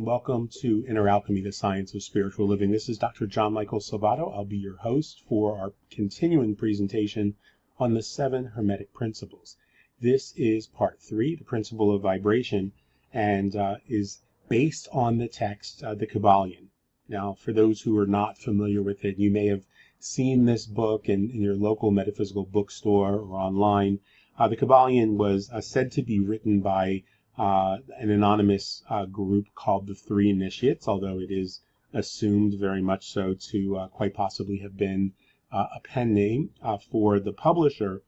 and welcome to InnerAlchemy, the Science of Spiritual Living. This is Dr. John Michael Salvato. I'll be your host for our continuing presentation on the 7 Hermetic Principles. This is part 3, the principle of vibration, and is based on the text, the Kybalion. Now, for those who are not familiar with it, you may have seen this book in your local metaphysical bookstore or online. The Kybalion was said to be written by an anonymous group called the 3 Initiates, although it is assumed very much so to quite possibly have been a pen name for the publisher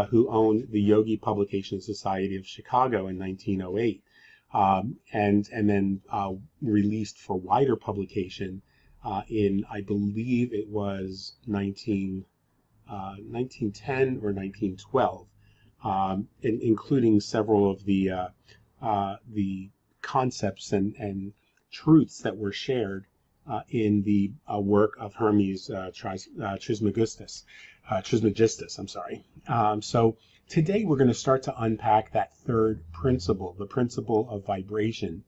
who owned the Yogi Publication Society of Chicago in 1908, and then released for wider publication in, I believe it was 1910 or 1912, including several of the concepts and truths that were shared in the work of Hermes Trismegistus. So today we're going to start to unpack that third principle, the principle of vibration.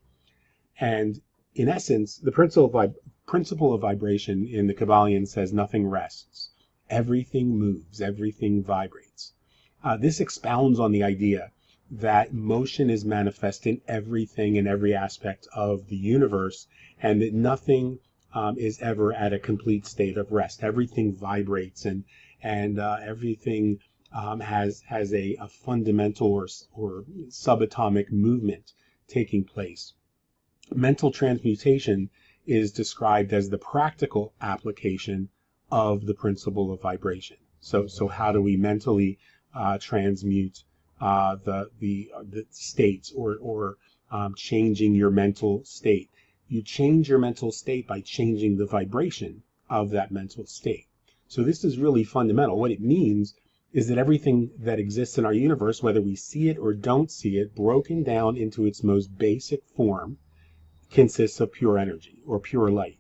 And in essence, the principle of vibration in the Kybalion says nothing rests. Everything moves, everything vibrates. This expounds on the idea that motion is manifest in everything and every aspect of the universe, and that nothing is ever at a complete state of rest. Everything vibrates, and everything has a fundamental or subatomic movement taking place. Mental transmutation is described as the practical application of the principle of vibration. So how do we mentally transmute the states or changing your mental state? You change your mental state by changing the vibration of that mental state. So this is really fundamental. What it means is that everything that exists in our universe, whether we see it or don't see it, broken down into its most basic form, consists of pure energy or pure light.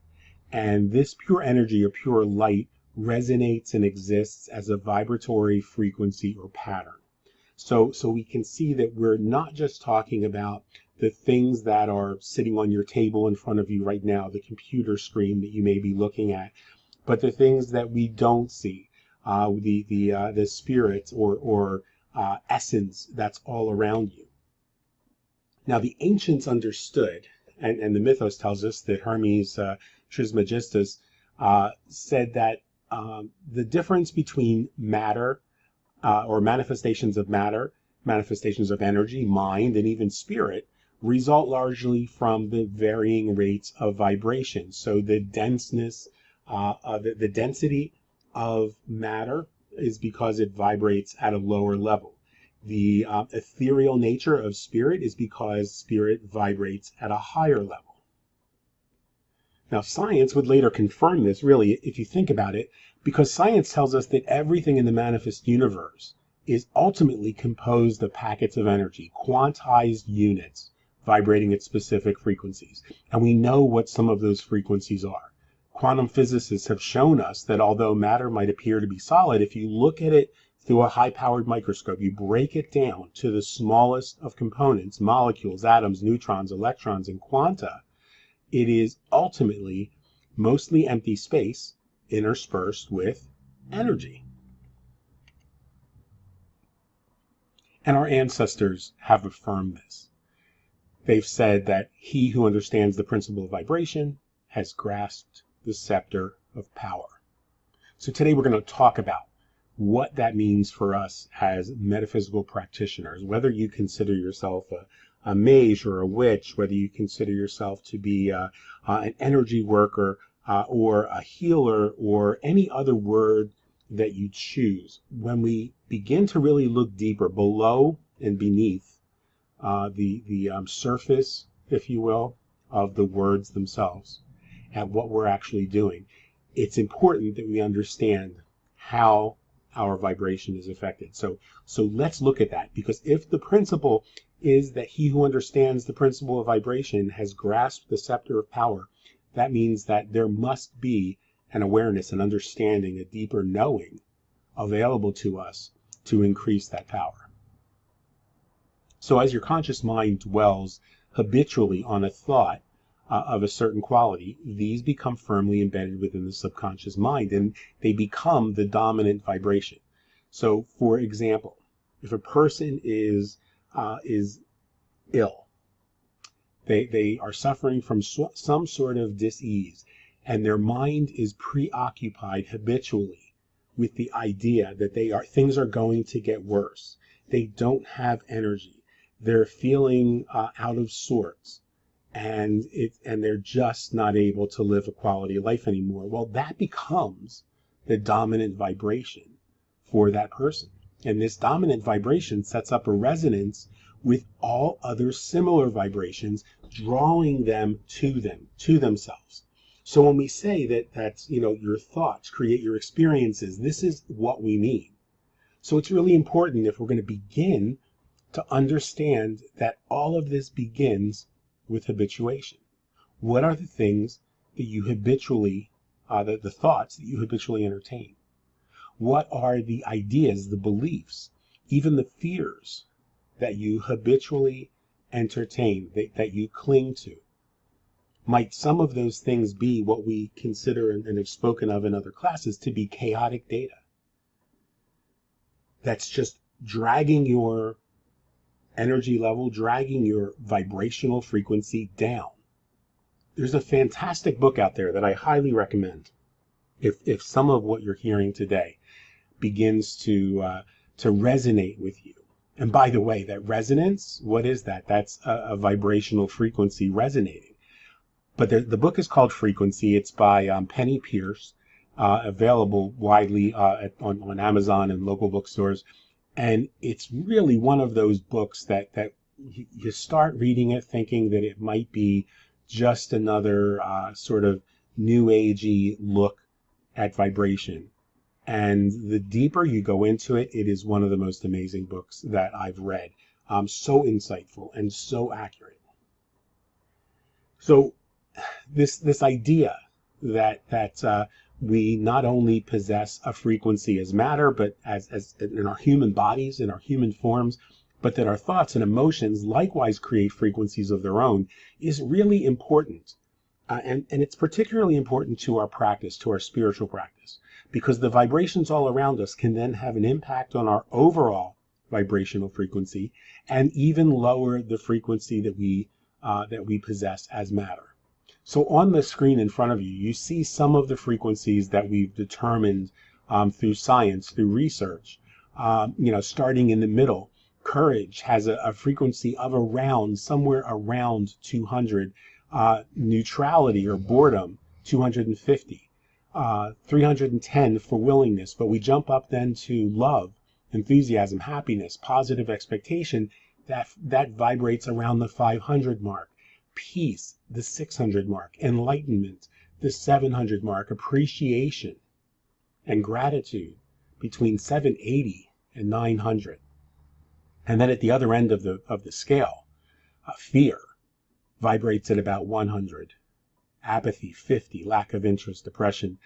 And this pure energy or pure light resonates and exists as a vibratory frequency or pattern. So we can see that we're not just talking about the things that are sitting on your table in front of you right now, the computer screen that you may be looking at, but the things that we don't see, the spirit or essence that's all around you. Now, the ancients understood, and the mythos tells us that Hermes Trismegistus said that the difference between matter or manifestations of matter, manifestations of energy, mind, and even spirit result largely from the varying rates of vibration. So the denseness, the density of matter is because it vibrates at a lower level. The ethereal nature of spirit is because spirit vibrates at a higher level. Now, science would later confirm this, really, if you think about it, because science tells us that everything in the manifest universe is ultimately composed of packets of energy, quantized units, vibrating at specific frequencies. And we know what some of those frequencies are. Quantum physicists have shown us that although matter might appear to be solid, if you look at it through a high-powered microscope, you break it down to the smallest of components, molecules, atoms, neutrons, electrons, and quanta, it is ultimately mostly empty space interspersed with energy. And our ancestors have affirmed this. They've said that he who understands the principle of vibration has grasped the scepter of power. So today we're going to talk about what that means for us as metaphysical practitioners, whether you consider yourself a mage or a witch, whether you consider yourself to be an energy worker or a healer or any other word that you choose. When we begin to really look deeper below and beneath the surface, if you will, of the words themselves and what we're actually doing, it's important that we understand how our vibration is affected. So let's look at that, because if the principle is that he who understands the principle of vibration has grasped the scepter of power, that means that there must be an awareness, an understanding, a deeper knowing available to us to increase that power. So as your conscious mind dwells habitually on a thought, of a certain quality, these become firmly embedded within the subconscious mind, and they become the dominant vibration. So, for example, if a person is ill, they are suffering from some sort of dis-ease, and their mind is preoccupied habitually with the idea that things are going to get worse. They don't have energy. They're feeling out of sorts, and they're just not able to live a quality of life anymore. Well, that becomes the dominant vibration for that person. And this dominant vibration sets up a resonance with all other similar vibrations, drawing them to themselves. So when we say that's your thoughts create your experiences, this is what we mean. So it's really important, if we're going to begin, to understand that all of this begins with habituation. What are the things that you habitually, the thoughts that you habitually entertain? What are the ideas, the beliefs, even the fears that you habitually entertain, that you cling to? Might some of those things be what we consider and have spoken of in other classes to be chaotic data? That's just dragging your energy level, dragging your vibrational frequency down. There's a fantastic book out there that I highly recommend. If some of what you're hearing today begins to resonate with you. And by the way, that resonance, what is that? That's a vibrational frequency resonating. But the book is called Frequency. It's by Penny Pierce, available widely on Amazon and local bookstores. And it's really one of those books that you start reading it thinking that it might be just another sort of new agey look at vibration. And the deeper you go into it, it is one of the most amazing books that I've read. So insightful and so accurate. So this idea that we not only possess a frequency as matter, but as in our human bodies, in our human forms, but that our thoughts and emotions likewise create frequencies of their own, is really important. And it's particularly important to our practice, to our spiritual practice, because the vibrations all around us can then have an impact on our overall vibrational frequency, and even lower the frequency that we possess as matter. So on the screen in front of you, you see some of the frequencies that we've determined through science, through research. Starting in the middle, courage has a frequency of somewhere around 200. Neutrality or boredom, 250. 310 for willingness. But we jump up then to love, enthusiasm, happiness, positive expectation. That vibrates around the 500 mark. Peace, the 600 mark. Enlightenment, the 700 mark. Appreciation and gratitude between 780 and 900. And then at the other end of the scale, fear vibrates at about 100. Apathy, 50. Lack of interest, depression.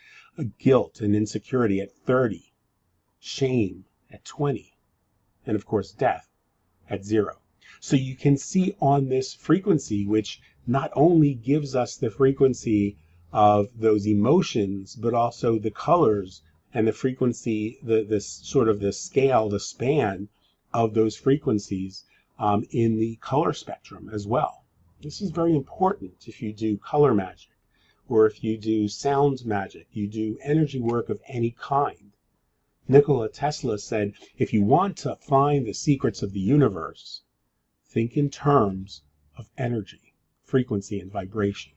Guilt and insecurity at 30. Shame at 20. And of course, death at 0. So you can see on this frequency, which not only gives us the frequency of those emotions, but also the colors and the frequency, the sort of the scale, the span of those frequencies in the color spectrum as well. This is very important if you do color magic, or if you do sound magic, you do energy work of any kind. Nikola Tesla said, if you want to find the secrets of the universe, think in terms of energy, frequency, and vibration.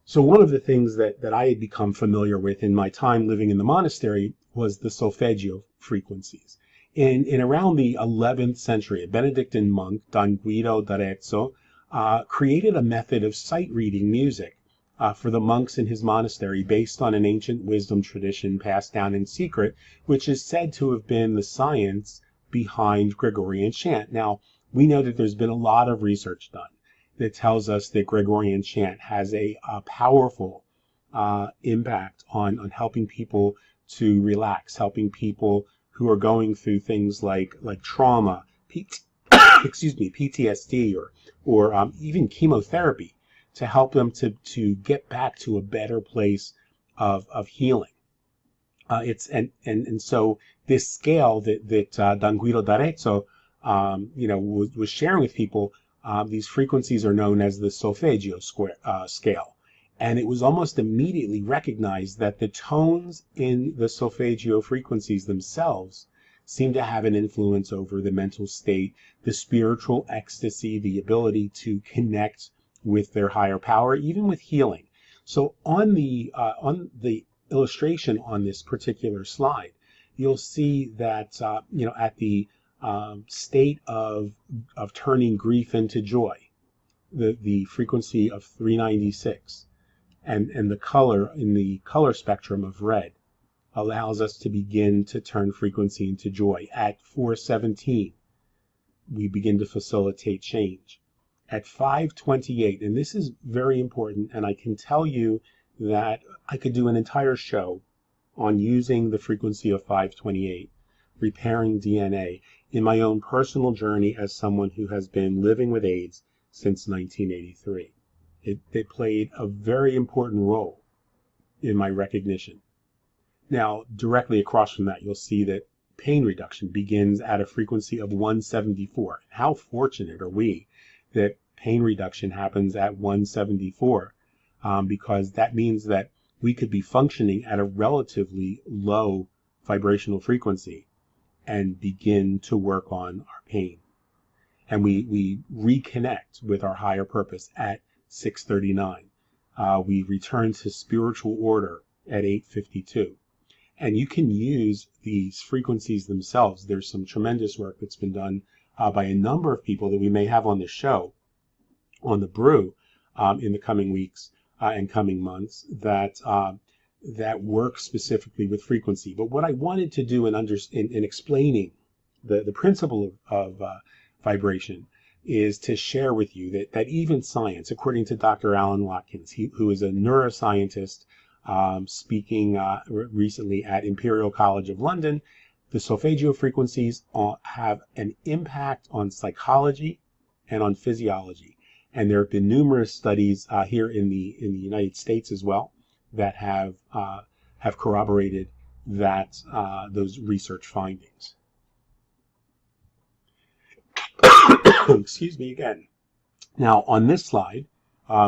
So one of the things that I had become familiar with in my time living in the monastery was the solfeggio frequencies. In around the 11th century, a Benedictine monk, Don Guido d'Arezzo, created a method of sight-reading music for the monks in his monastery based on an ancient wisdom tradition passed down in secret, which is said to have been the science behind Gregorian chant. Now, we know that there's been a lot of research done that tells us that Gregorian chant has a powerful impact on helping people to relax, helping people who are going through things like trauma, excuse me, PTSD or even chemotherapy to help them to get back to a better place of healing. And so this scale that Don Guido d'Arezzo was sharing with people, these frequencies are known as the solfeggio scale. And it was almost immediately recognized that the tones in the solfeggio frequencies themselves seem to have an influence over the mental state, the spiritual ecstasy, the ability to connect with their higher power, even with healing. So on the illustration on this particular slide, you'll see that at the state of turning grief into joy, the frequency of 396, and the color in the color spectrum of red allows us to begin to turn frequency into joy. At 417, we begin to facilitate change. At 528, and this is very important, and I can tell you that I could do an entire show on using the frequency of 528, repairing DNA, in my own personal journey as someone who has been living with AIDS since 1983. It played a very important role in my recognition. Now, directly across from that, you'll see that pain reduction begins at a frequency of 174. How fortunate are we that pain reduction happens at 174, because that means that we could be functioning at a relatively low vibrational frequency and begin to work on our pain. And we reconnect with our higher purpose at 639. We return to spiritual order at 852. And you can use these frequencies themselves. There's some tremendous work that's been done by a number of people that we may have on the show, on the brew, in the coming weeks and coming months, that work specifically with frequency. But what I wanted to do in explaining the principle of vibration is to share with you that even science, according to Dr. Alan Watkins, who is a neuroscientist, speaking recently at Imperial College of London, the solfeggio frequencies have an impact on psychology and on physiology. And there have been numerous studies here in the United States as well that have corroborated that those research findings. Excuse me again. Now on this slide,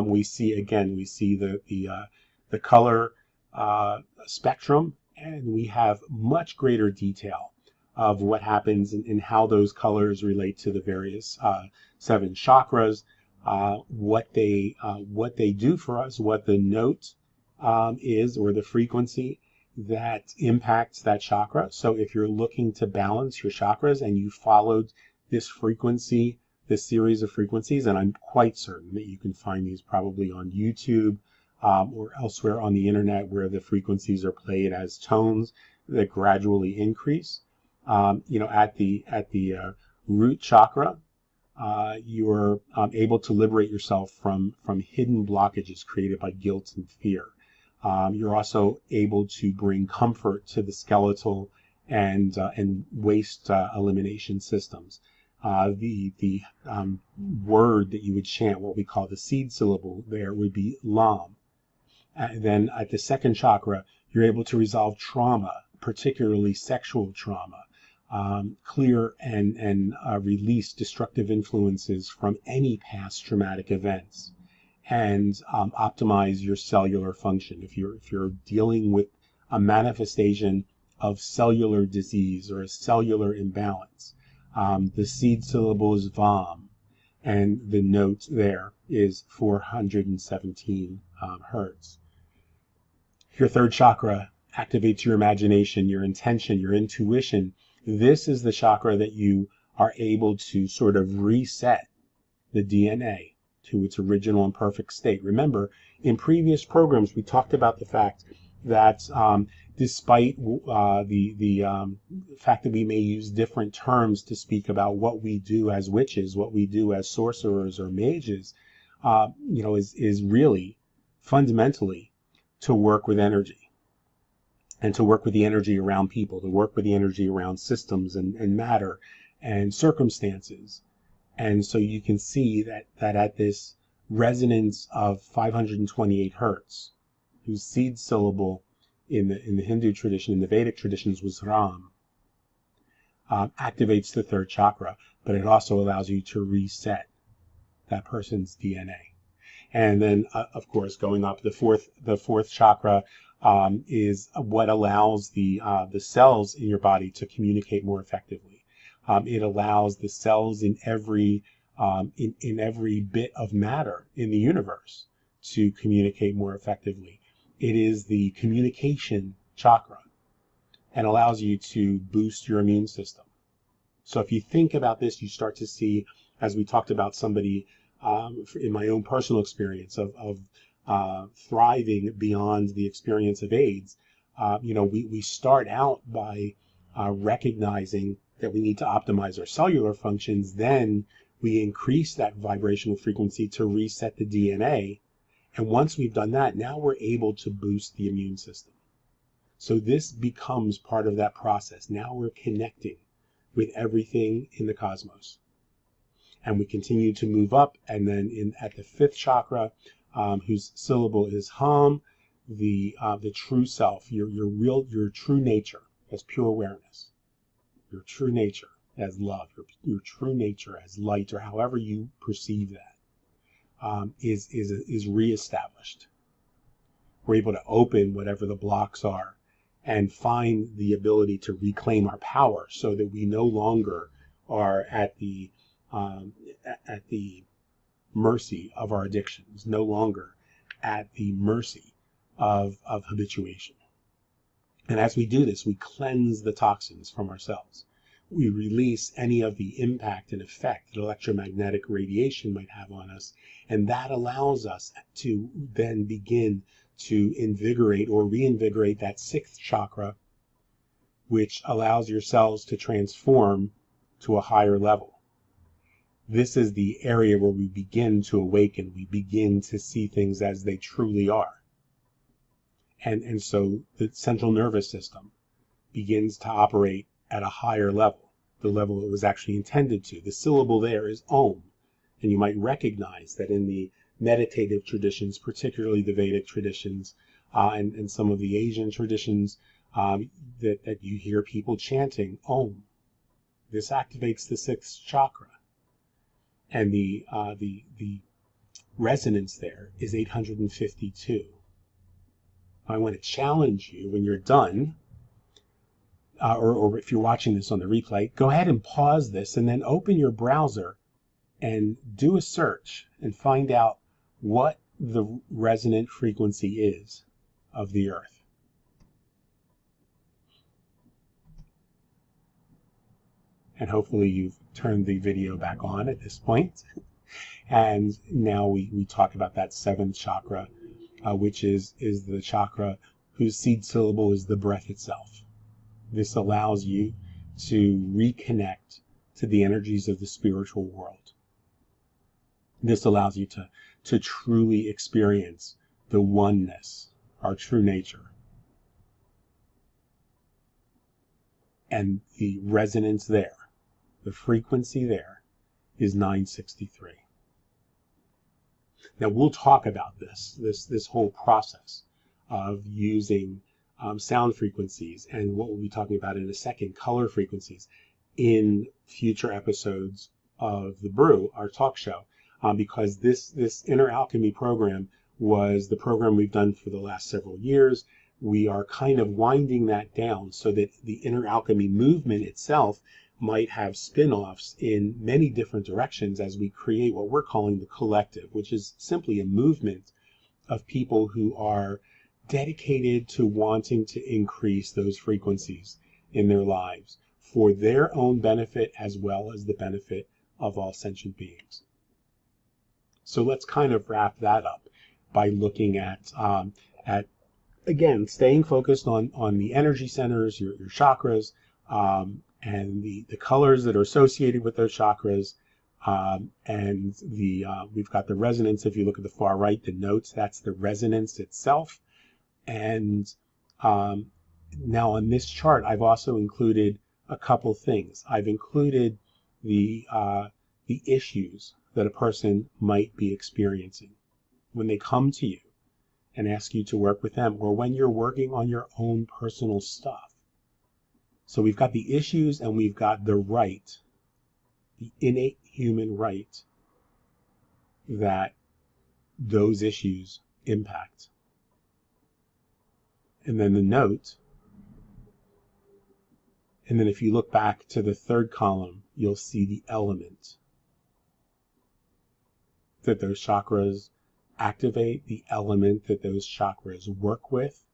we see the color spectrum, and we have much greater detail of what happens and how those colors relate to the various 7 chakras, what they do for us, what the note is, or the frequency that impacts that chakra. So if you're looking to balance your chakras and you followed this frequency, this series of frequencies, and I'm quite certain that you can find these probably on YouTube or elsewhere on the internet, where the frequencies are played as tones that gradually increase. At the root chakra, you're able to liberate yourself from hidden blockages created by guilt and fear. You're also able to bring comfort to the skeletal and waste elimination systems. The word that you would chant, what we call the seed syllable there, would be Lam. Then at the second chakra, you're able to resolve trauma, particularly sexual trauma, clear and release destructive influences from any past traumatic events, and optimize your cellular function. If you're dealing with a manifestation of cellular disease or a cellular imbalance, the seed syllable is Vam, and the note there is 417 hertz. Your third chakra activates your imagination, your intention, your intuition. This is the chakra that you are able to sort of reset the DNA to its original and perfect state. Remember, in previous programs, we talked about the fact that despite the fact that we may use different terms to speak about what we do as witches, what we do as sorcerers or mages, is really fundamentally to work with energy, and to work with the energy around people, to work with the energy around systems and matter and circumstances. And so you can see that at this resonance of 528 hertz, whose seed syllable in the Hindu tradition, in the Vedic traditions, was Ram, activates the third chakra, but it also allows you to reset that person's DNA. And then, of course, going up the fourth chakra is what allows the cells in your body to communicate more effectively. It allows the cells in every bit of matter in the universe to communicate more effectively. It is the communication chakra and allows you to boost your immune system. So if you think about this, you start to see, as we talked about somebody in my own personal experience of thriving beyond the experience of AIDS, we start out by recognizing that we need to optimize our cellular functions. Then we increase that vibrational frequency to reset the DNA. And once we've done that, now we're able to boost the immune system. So this becomes part of that process. Now we're connecting with everything in the cosmos. And we continue to move up, and then at the fifth chakra, whose syllable is Ham, the true self, your true nature as pure awareness, your true nature as love, your true nature as light, or however you perceive that, is reestablished. We're able to open whatever the blocks are and find the ability to reclaim our power, so that we no longer are at the mercy of our addictions, no longer at the mercy of habituation. And as we do this, we cleanse the toxins from ourselves. We release any of the impact and effect that electromagnetic radiation might have on us, and that allows us to then begin to invigorate or reinvigorate that sixth chakra, which allows your cells to transform to a higher level. This is the area where we begin to awaken. We begin to see things as they truly are. And so the central nervous system begins to operate at a higher level, the level it was actually intended to. The syllable there is Om. And you might recognize that in the meditative traditions, particularly the Vedic traditions, and some of the Asian traditions, that you hear people chanting Om. This activates the sixth chakra. And the resonance there is 852. I want to challenge you when you're done, or if you're watching this on the replay, go ahead and pause this and then open your browser and do a search and find out what the resonant frequency is of the Earth. And hopefully you've turned the video back on at this point. And now we talk about that seventh chakra, which is the chakra whose seed syllable is the breath itself. This allows you to reconnect to the energies of the spiritual world. This allows you to truly experience the oneness, our true nature. And the resonance there, the frequency there, is 963. Now we'll talk about this whole process of using sound frequencies, and what we'll be talking about in a second, color frequencies, in future episodes of The Brew, our talk show, because this InnerAlchemy program was the program we've done for the last several years. We are kind of winding that down so that the InnerAlchemy movement itself might have spin-offs in many different directions as we create what we're calling the collective, which is simply a movement of people who are dedicated to wanting to increase those frequencies in their lives for their own benefit as well as the benefit of all sentient beings. So let's kind of wrap that up by looking at again, staying focused on the energy centers, your chakras, and the colors that are associated with those chakras, and we've got the resonance. If you look at the far right, the notes, that's the resonance itself. And now on this chart, I've also included a couple things. I've included the the issues that a person might be experiencing when they come to you and ask you to work with them, or when you're working on your own personal stuff. So we've got the issues and we've got the right, the innate human right that those issues impact. And then the note, and then if you look back to the third column, you'll see the element that those chakras activate, the element that those chakras work with.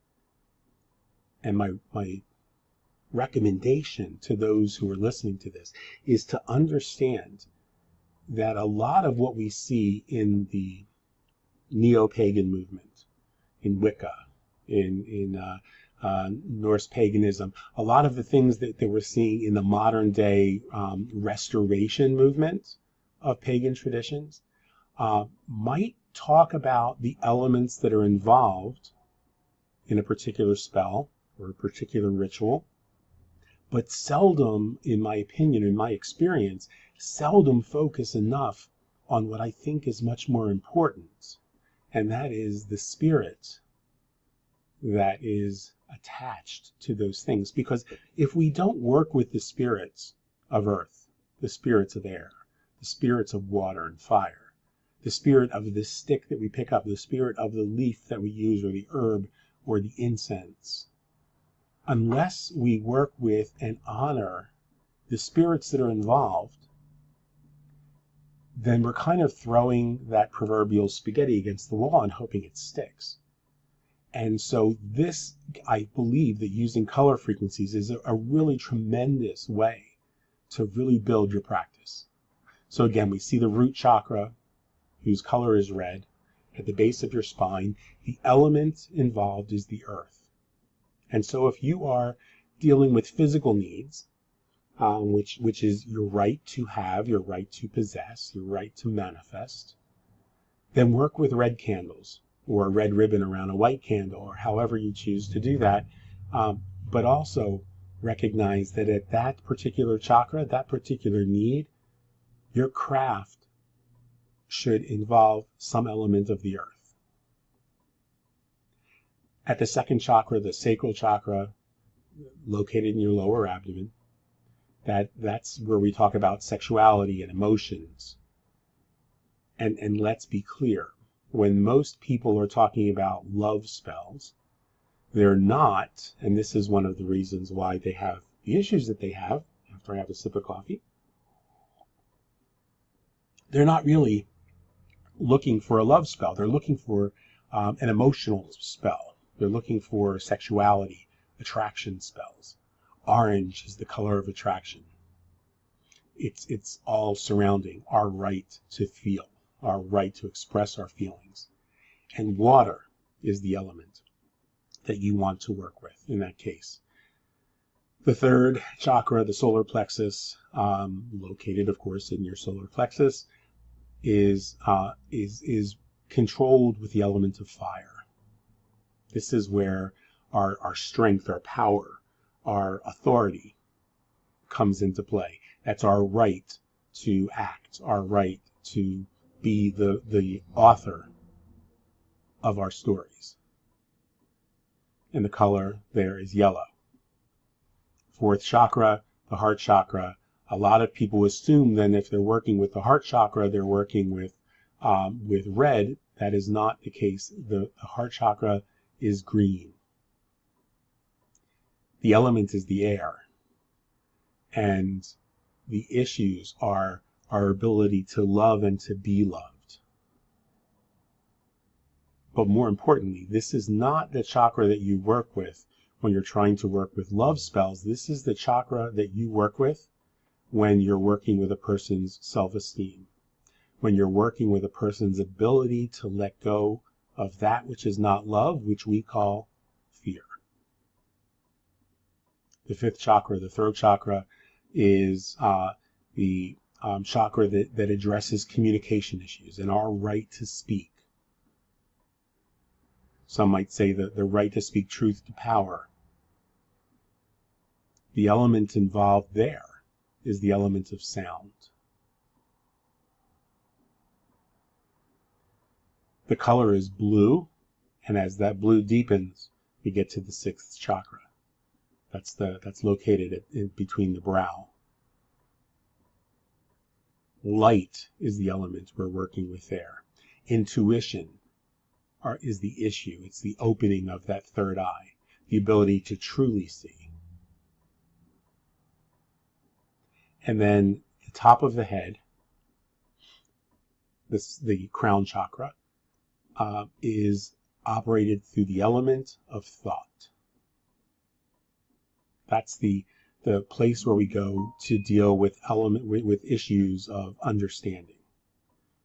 And my recommendation to those who are listening to this is to understand that a lot of what we see in the neo-pagan movement, in Wicca, in Norse paganism, a lot of the things that we're seeing in the modern day restoration movement of pagan traditions might talk about the elements that are involved in a particular spell or a particular ritual, but seldom, in my opinion, in my experience, seldom focus enough on what I think is much more important, and that is the spirit that is attached to those things. Because if we don't work with the spirits of earth, the spirits of air, the spirits of water and fire, the spirit of the stick that we pick up, the spirit of the leaf that we use, or the herb, or the incense, unless we work with and honor the spirits that are involved, then we're kind of throwing that proverbial spaghetti against the wall and hoping it sticks. And so this, I believe that using color frequencies is a really tremendous way to really build your practice. So again, we see the root chakra, whose color is red, at the base of your spine. The element involved is the earth. And so if you are dealing with physical needs, which is your right to have, your right to possess, your right to manifest, then work with red candles, or a red ribbon around a white candle, or however you choose to do that. But also recognize that at that particular chakra, that particular need, your craft should involve some element of the earth. At the second chakra, the sacral chakra, located in your lower abdomen, that's where we talk about sexuality and emotions. And let's be clear, when most people are talking about love spells, they're not, and this is one of the reasons why they have the issues that they have, after I have a sip of coffee, they're not really looking for a love spell. They're looking for an emotional spell. They're looking for sexuality, attraction spells. Orange is the color of attraction. It's all surrounding our right to feel, our right to express our feelings. And water is the element that you want to work with in that case. The third chakra, the solar plexus, located, of course, in your solar plexus, is controlled with the element of fire. This is where our strength, our power, our authority comes into play. That's our right to act, our right to be the author of our stories. And the color there is yellow. Fourth chakra, the heart chakra. A lot of people assume then if they're working with the heart chakra, they're working with red. That is not the case. The heart chakra is green. The element is the air. And the issues are our ability to love and to be loved. But more importantly, this is not the chakra that you work with when you're trying to work with love spells. This is the chakra that you work with when you're working with a person's self-esteem, when you're working with a person's ability to let go of that which is not love, which we call fear. The fifth chakra, the throat chakra, is the chakra that addresses communication issues and our right to speak. Some might say that the right to speak truth to power. The element involved there is the element of sound. The color is blue, and as that blue deepens, we get to the 6th chakra. That's located in between the brow. Light is the element we're working with there. Intuition is the issue. It's the opening of that third eye, the ability to truly see. And then the top of the head, the crown chakra, is operated through the element of thought. That's the place where we go to deal with issues of understanding,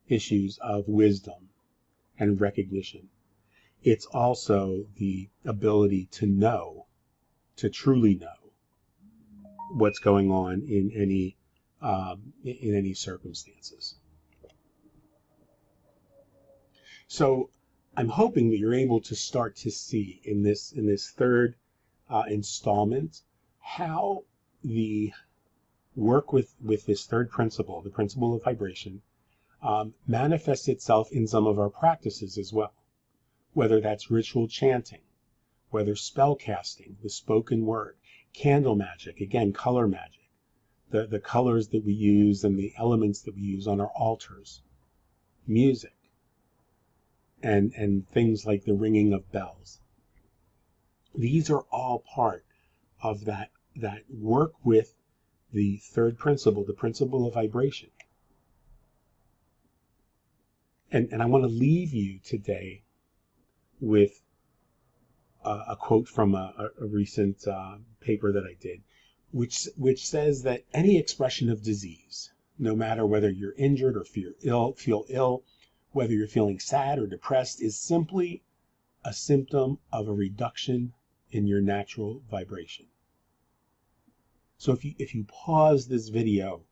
issues of wisdom and recognition. It's also the ability to know, to truly know what's going on in any circumstances. So I'm hoping that you're able to start to see in this third installment how the work with this third principle, the principle of vibration, manifests itself in some of our practices as well, whether that's ritual chanting, whether spell casting, the spoken word, candle magic, again, color magic, the colors that we use and the elements that we use on our altars, music, and things like the ringing of bells. These are all part of that work with the third principle, the principle of vibration. And I want to leave you today with a quote from a recent paper that I did, which says that any expression of disease, no matter whether you're injured or feel ill, whether you're feeling sad or depressed, is simply a symptom of a reduction in your natural vibration. So if you pause this video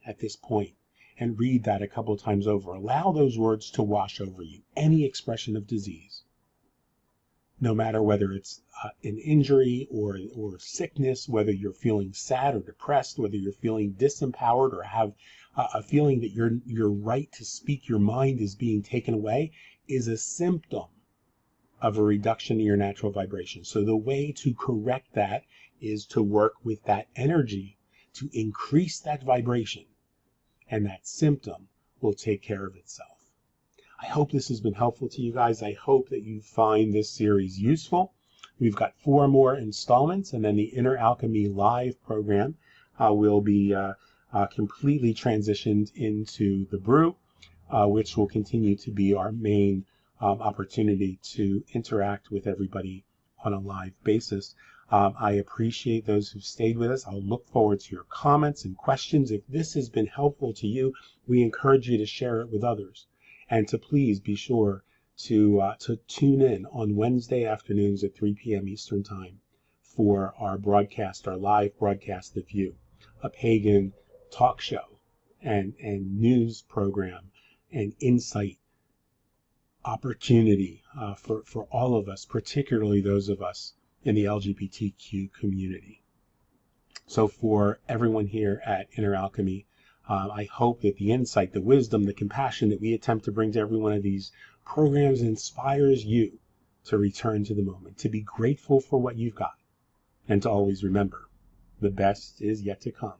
at this point and read that a couple of times over, allow those words to wash over you. Any expression of disease, no matter whether it's an injury or sickness, whether you're feeling sad or depressed, whether you're feeling disempowered or have a feeling that your right to speak your mind is being taken away, is a symptom of a reduction in your natural vibration. So the way to correct that is to work with that energy to increase that vibration, and that symptom will take care of itself. I hope this has been helpful to you guys. I hope that you find this series useful. We've got 4 more installments, and then the InnerAlchemy live program will be completely transitioned into the brew, which will continue to be our main opportunity to interact with everybody on a live basis. I appreciate those who've stayed with us. I'll look forward to your comments and questions. If this has been helpful to you, we encourage you to share it with others, and to please be sure to tune in on Wednesday afternoons at 3 p.m. Eastern Time for our broadcast, our live broadcast, The View, a pagan talk show and news program and insight opportunity for all of us, particularly those of us in the LGBTQ community. So for everyone here at InnerAlchemy, I hope that the insight, the wisdom, the compassion that we attempt to bring to every one of these programs inspires you to return to the moment, to be grateful for what you've got, and to always remember, the best is yet to come.